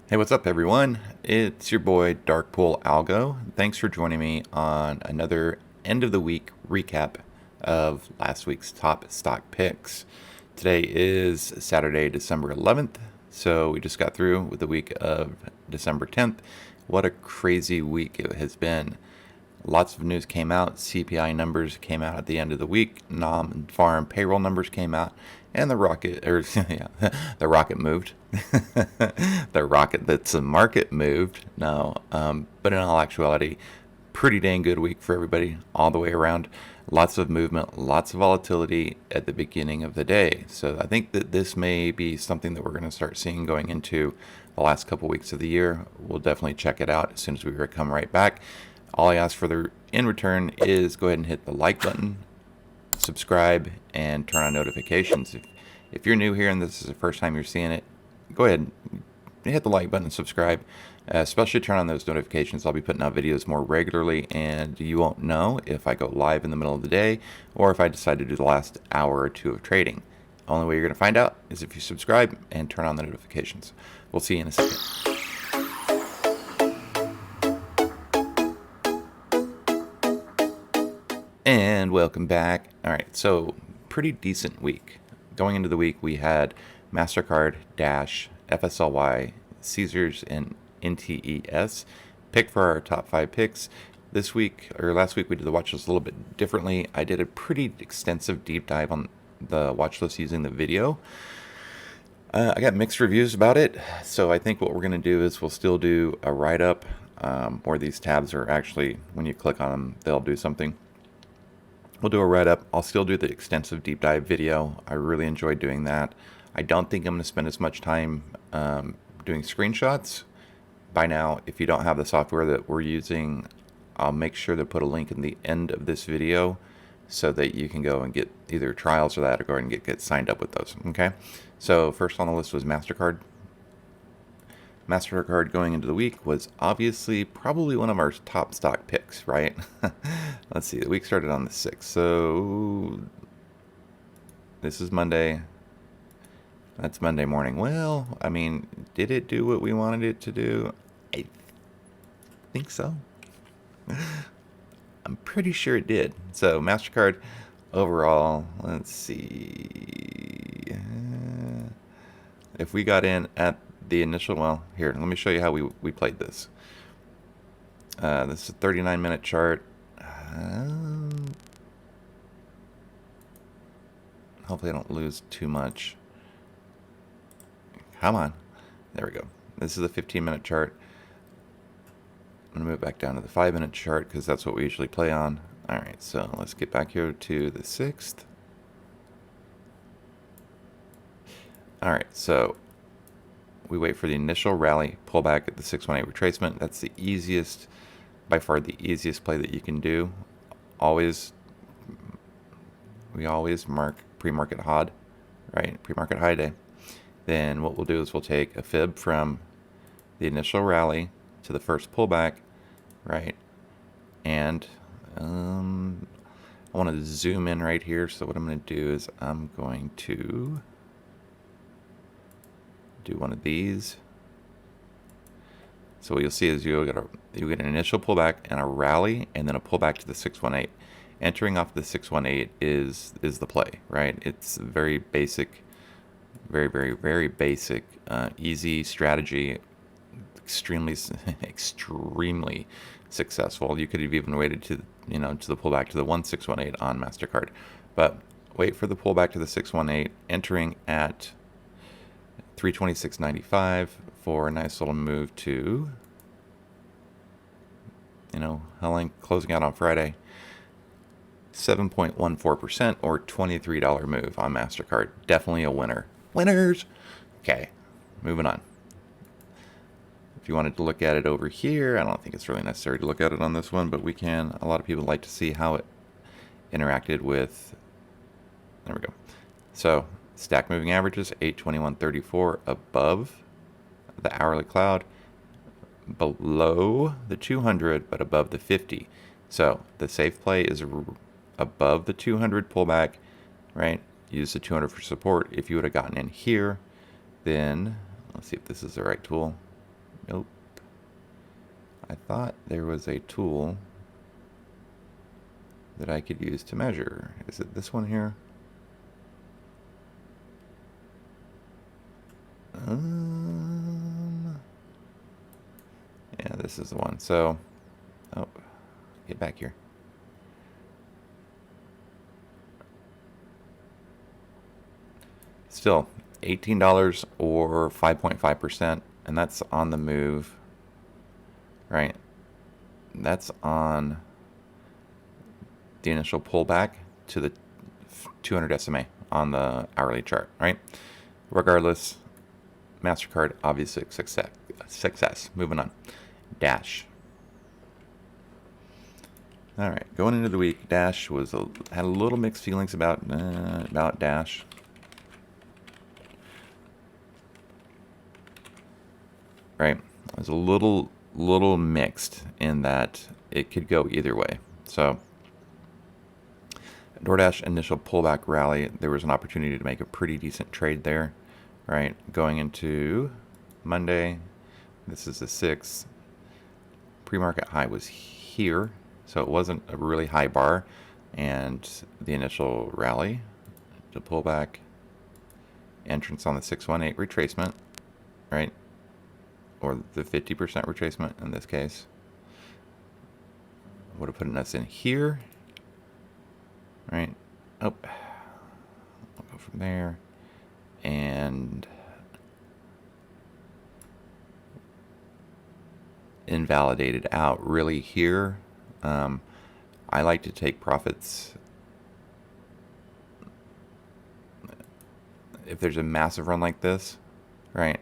Hey, what's up, everyone? It's your boy Darkpool Algo. Thanks for joining me on another end of the week recap of last week's top stock picks. Today is Saturday, December 11th, so we just got through with the week of December 10th. What a crazy week it has been. Lots of news came out. CPI numbers came out at the end of the week. Non-farm payroll numbers came out, and the rocket, or yeah, the rocket moved. The rocket that's the market moved. No, but in all actuality, pretty dang good week for everybody all the way around. Lots of movement, lots of volatility at the beginning of the day. So I think that this may be something that we're going to start seeing going into the last couple weeks of the year. We'll definitely check it out as soon as we come right back. All I ask for in return is go ahead and hit the like button, subscribe, and turn on notifications. If you're new here and this is the first time you're seeing it, go ahead and hit the like button and subscribe. Especially turn on those notifications. I'll be putting out videos more regularly, and you won't know if I go live in the middle of the day or if I decide to do the last hour or two of trading. Only way you're going to find out is if you subscribe and turn on the notifications. We'll see you in a second. And welcome back. All right, so pretty decent week. Going into the week, we had Mastercard, Dash, FSLY, Caesars, and NTES pick for our top 5 picks. This week, or last week, we did the watch list a little bit differently. I did a pretty extensive deep dive on the watch list using the video. I got mixed reviews about it, so I think what we're going to do is we'll still do a write-up, where these tabs are actually, when you click on them, they'll do something. We'll do a write-up. I'll still do the extensive deep dive video. I really enjoyed doing that. I don't think I'm going to spend as much time doing screenshots. By now, if you don't have the software that we're using, I'll make sure to put a link in the end of this video so that you can go and get either trials or that, or go ahead and get signed up with those. Okay, so first on the list was Mastercard. Mastercard going into the week was obviously probably one of our top stock picks, right? Let's see, the week started on the 6th, so this is Monday. That's Monday morning. Well, I mean, did it do what we wanted it to do? I think so. I'm pretty sure it did. So Mastercard overall, let's see. If we got in at the initial, well, here, let me show you how we played this. This is a 39-minute chart. Hopefully I don't lose too much. Come on. There we go. This is a 15-minute chart. I'm going to move back down to the 5-minute chart because that's what we usually play on. All right, so let's get back here to the 6th. All right, so we wait for the initial rally, pull back at the 618 retracement. That's the easiest, by far the easiest play that you can do. We always mark pre-market HOD, right? Pre-market high day. Then what we'll do is we'll take a fib from the initial rally to the first pullback, right? And I want to zoom in right here. So what I'm going to do is I'm going to do one of these. So what you'll see is you get an initial pullback and a rally, and then a pullback to the 618. Entering off the 618 is the play, right? It's very basic. Very basic, easy strategy, extremely successful. You could have even waited to the pullback to the 1618 on Mastercard, but wait for the pullback to the 618, entering at 326.95 for a nice little move to, closing out on Friday. 7.14% or $23 move on Mastercard. Definitely a winner. Winners! Okay, moving on. If you wanted to look at it over here, I don't think it's really necessary to look at it on this one, but we can. A lot of people like to see how it interacted with, there we go. So, stack moving averages, 821.34 above the hourly cloud, below the 200, but above the 50. So, the safe play is above the 200 pullback, right? Use the 200 for support. If you would have gotten in here, then let's see if this is the right tool. Nope. I thought there was a tool that I could use to measure. Is it this one here? Yeah, this is the one. So, oh, get back here. Still, $18 or 5.5%, and that's on the move, right? That's on the initial pullback to the 200 SMA on the hourly chart, right? Regardless, Mastercard, obviously success. Moving on. Dash. All right, going into the week, Dash had a little mixed feelings about Dash. Right, it was a little mixed in that it could go either way. So, DoorDash initial pullback rally, there was an opportunity to make a pretty decent trade there, right? Going into Monday, this is the 6th. Pre-market high was here, so it wasn't a really high bar, and the initial rally to pullback, entrance on the 618 retracement, right? Or the 50% retracement in this case. Would have put us in here, right? Oh, I'll go from there, and invalidated out really here. I like to take profits if there's a massive run like this, right?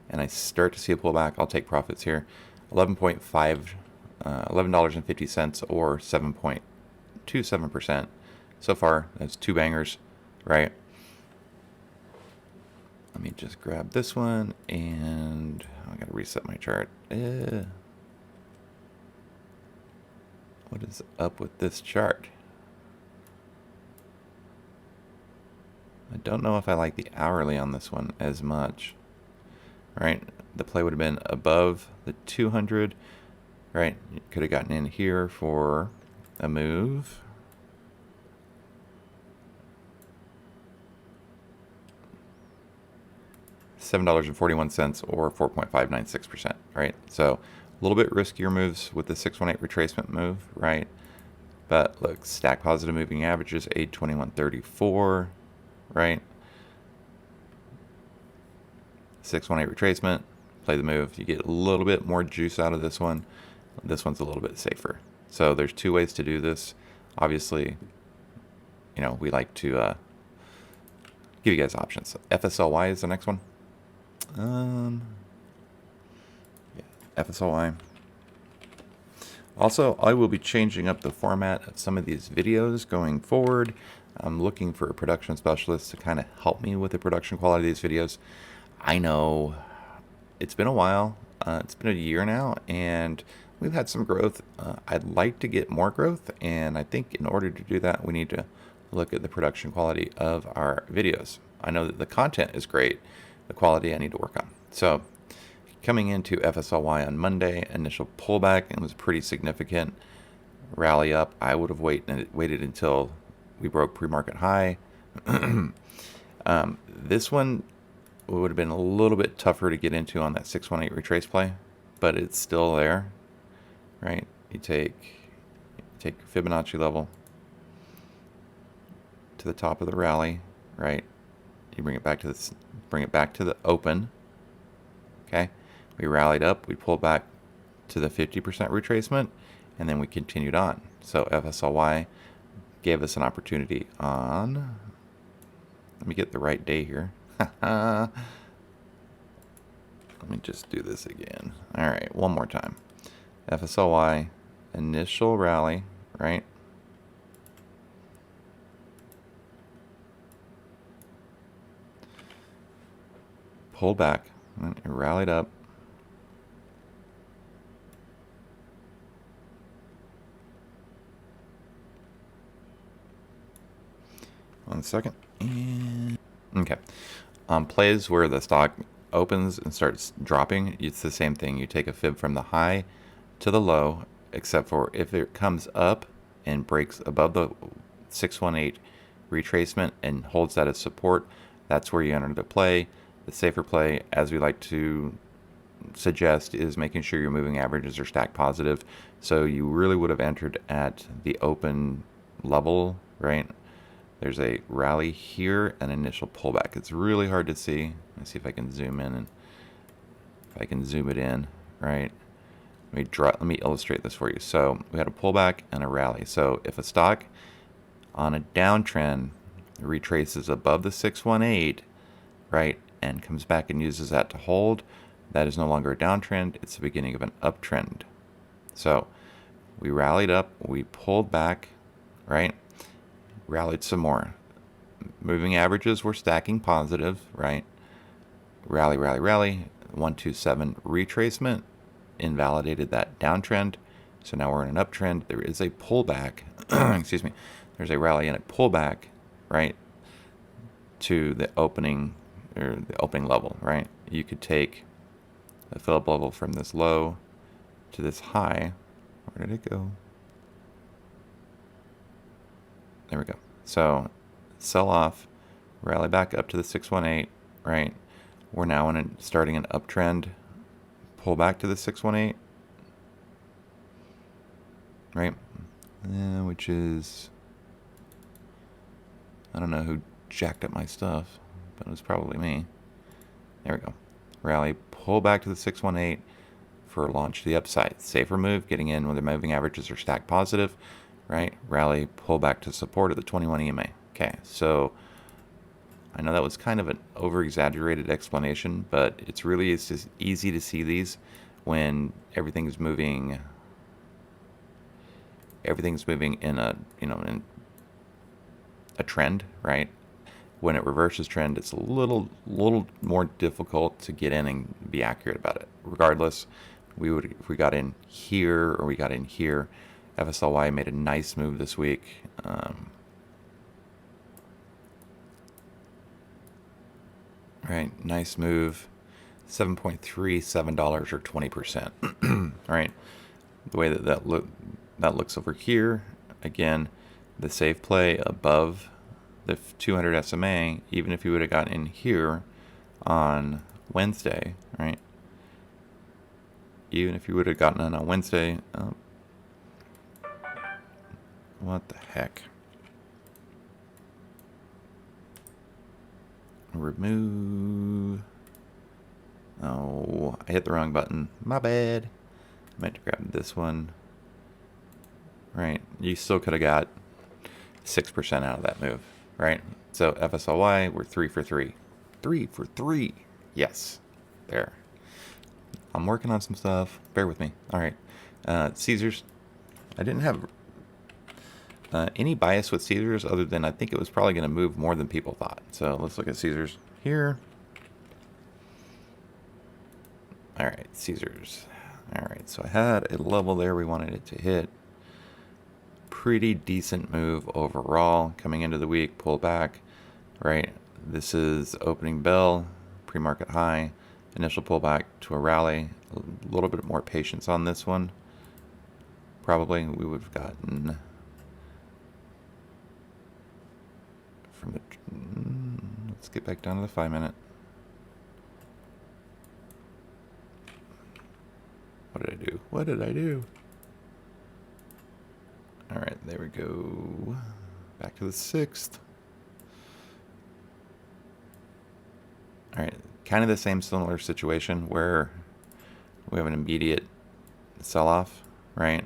And I start to see a pullback, I'll take profits here. $11.50 or 7.27%. So far, that's two bangers, right? Let me just grab this one, and I gotta reset my chart. What is up with this chart? I don't know if I like the hourly on this one as much. Right, the play would have been above the 200, right? You could have gotten in here for a move. $7.41 or 4.596%, right? So a little bit riskier moves with the 618 retracement move, right? But look, stack positive moving averages, 821.34, right? 618 retracement, play the move. You get a little bit more juice out of this one. This one's a little bit safer. So there's two ways to do this. Obviously, you know, we like to give you guys options. FSLY is the next one. Yeah, FSLY. Also, I will be changing up the format of some of these videos going forward. I'm looking for a production specialist to kind of help me with the production quality of these videos. I know it's been a while. It's been a year now, and we've had some growth. I'd like to get more growth, and I think in order to do that, we need to look at the production quality of our videos. I know that the content is great. The quality I need to work on. So coming into FSLY on Monday, initial pullback, and was pretty significant. Rally up. I would have waited until we broke pre-market high. This one would have been a little bit tougher to get into on that 618 retrace play, but it's still there, right? You take Fibonacci level to the top of the rally, right? You bring it back to the open. Okay, we rallied up, we pulled back to the 50% retracement, and then we continued on. So FSLY gave us an opportunity on. Let me get the right day here. Let me just do this again. All right, one more time. FSLY, initial rally, right? Pulled back, and it rallied up. One second. And okay. Plays where the stock opens and starts dropping, it's the same thing. You take a fib from the high to the low, except for if it comes up and breaks above the 618 retracement and holds that as support, that's where you enter the play. The safer play, as we like to suggest, is making sure your moving averages are stacked positive. So you really would have entered at the open level, right? There's a rally here, an initial pullback. It's really hard to see. Let's see if I can zoom in, and if I can zoom it in, right? Let me illustrate this for you. So we had a pullback and a rally. So if a stock on a downtrend retraces above the 618, right, and comes back and uses that to hold, that is no longer a downtrend. It's the beginning of an uptrend. So we rallied up, we pulled back, right? Rallied some more. Moving averages were stacking positive, right? Rally, rally, rally. 127 retracement invalidated that downtrend. So now we're in an uptrend. There is a pullback. Excuse me. There's a rally and a pullback, right, to the opening, or the opening level, right? You could take a fill-up level from this low to this high. Where did it go? There we go. So sell off, rally back up to the 618, right? We're now starting an uptrend, pull back to the 618, right? Which is, I don't know who jacked up my stuff, but it was probably me. There we go. Rally, pull back to the 618 for a launch to the upside. Safer move, getting in when the moving averages are stacked positive, right? Rally, pull back to support at the 21 EMA. Okay, so I know that was kind of an over-exaggerated explanation, but it's just easy to see these when everything's moving in a, in a trend, right? When it reverses trend, it's a little more difficult to get in and be accurate about it. Regardless, if we got in here or we got in here, FSLY made a nice move this week. Right, nice move, $7.37 or 20%. Right, the way that looks over here, again, the safe play above the 200 SMA, even if you would have gotten in here on Wednesday, right? Even if you would have gotten in on Wednesday, what the heck? Remove. Oh, I hit the wrong button. My bad. I meant to grab this one. Right, you still could have got 6% out of that move, right? So FSLY, we're 3 for 3. 3 for 3. Yes, there. I'm working on some stuff. Bear with me. All right, Caesars. I didn't have any bias with Caesars other than I think it was probably going to move more than people thought. So let's look at Caesars here. All right, Caesars. All right, so I had a level there we wanted it to hit. Pretty decent move overall. Coming into the week, pull back, right? This is opening bell, pre-market high, initial pullback to a rally. A little bit more patience on this one. Probably we would have gotten from the, let's get back down to the 5-minute. What did I do? What did I do? All right, there we go. Back to the 6th. All right, kind of the same similar situation where we have an immediate sell-off, right?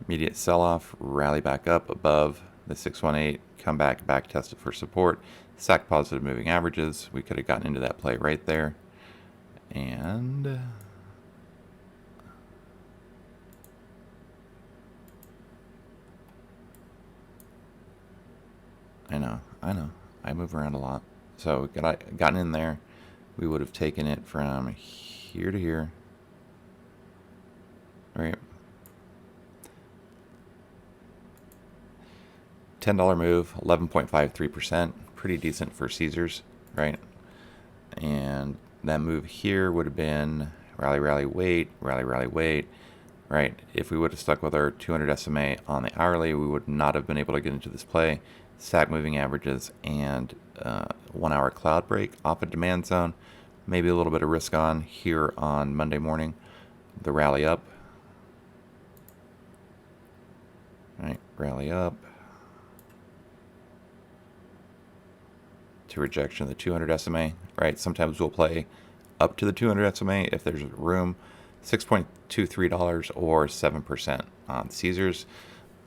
Immediate sell-off, rally back up above the 618, come back test it for support, stack positive moving averages. We could have gotten into that play right there. And I know. I move around a lot. So gotten in there, we would have taken it from here to here. Right. $10 move, 11.53%. pretty decent for Caesars, right? And that move here would have been rally, rally, wait, rally, rally, wait, right? If we would have stuck with our 200 SMA on the hourly, we would not have been able to get into this play. Stack moving averages and 1 hour cloud break off a demand zone. Maybe a little bit of risk on here on Monday morning. The rally up. Right, rally up. To rejection of the 200 SMA, right? Sometimes we'll play up to the 200 SMA if there's room. $6.23 or 7% on Caesars.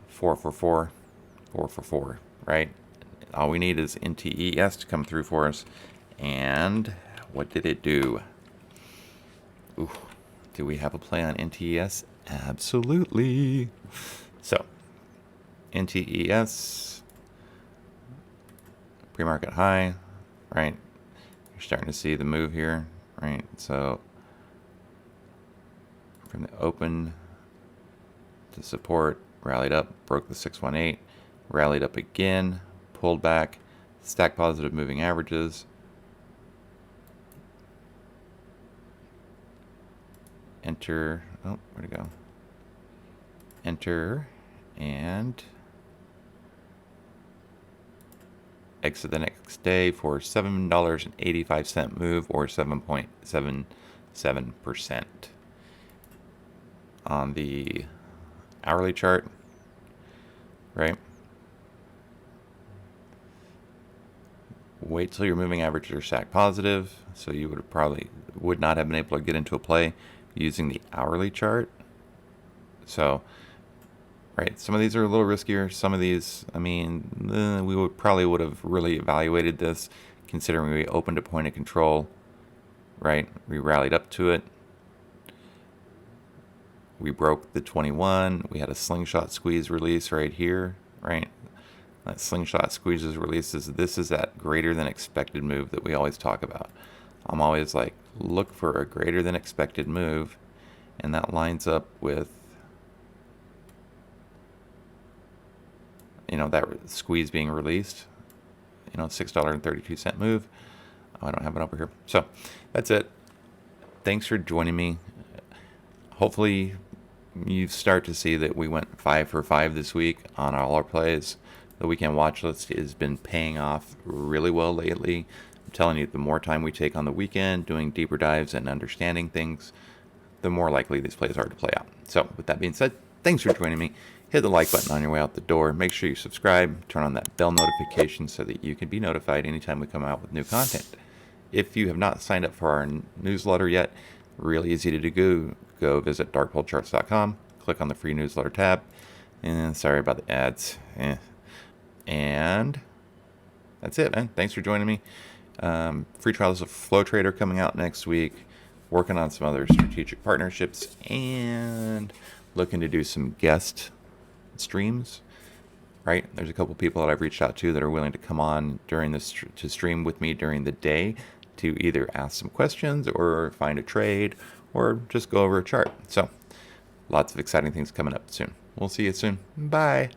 444, 444, right? All we need is NTES to come through for us. And what did it do? Ooh, do we have a play on NTES? Absolutely. So, NTES, pre-market high, right? You're starting to see the move here, right? So, from the open to support, rallied up, broke the 618, rallied up again, pulled back, stack positive moving averages, enter, oh, where'd it go? Enter, and exit the next day for $7.85 move or 7.77% on the hourly chart, right? Wait till your moving averages are stack positive, so you would not have been able to get into a play using the hourly chart. So, right, some of these are a little riskier. Some of these, I mean, we would have really evaluated this, considering we opened a point of control, right? We rallied up to it. We broke the 21. We had a slingshot squeeze release right here, right? That slingshot squeezes releases. This is that greater than expected move that we always talk about. I'm always like, look for a greater than expected move, and that lines up with, you know, that squeeze being released, you know, $6.32 move. Oh, I don't have it over here. So that's it. Thanks for joining me. Hopefully you start to see that we went 5 for 5 this week on all our plays. The weekend watch list has been paying off really well lately. I'm telling you, the more time we take on the weekend doing deeper dives and understanding things, the more likely these plays are to play out. So with that being said, thanks for joining me. Hit the like button on your way out the door. Make sure you subscribe. Turn on that bell notification so that you can be notified anytime we come out with new content. If you have not signed up for our newsletter yet, really easy to do. Go visit darkpolecharts.com. Click on the free newsletter tab. And sorry about the ads. And that's it, man. Thanks for joining me. Free trials of Flow Trader coming out next week. Working on some other strategic partnerships and looking to do some guest streams. Right? There's a couple people that I've reached out to that are willing to come on during this to stream with me during the day to either ask some questions or find a trade or just go over a chart. So lots of exciting things coming up soon. We'll see you soon. Bye.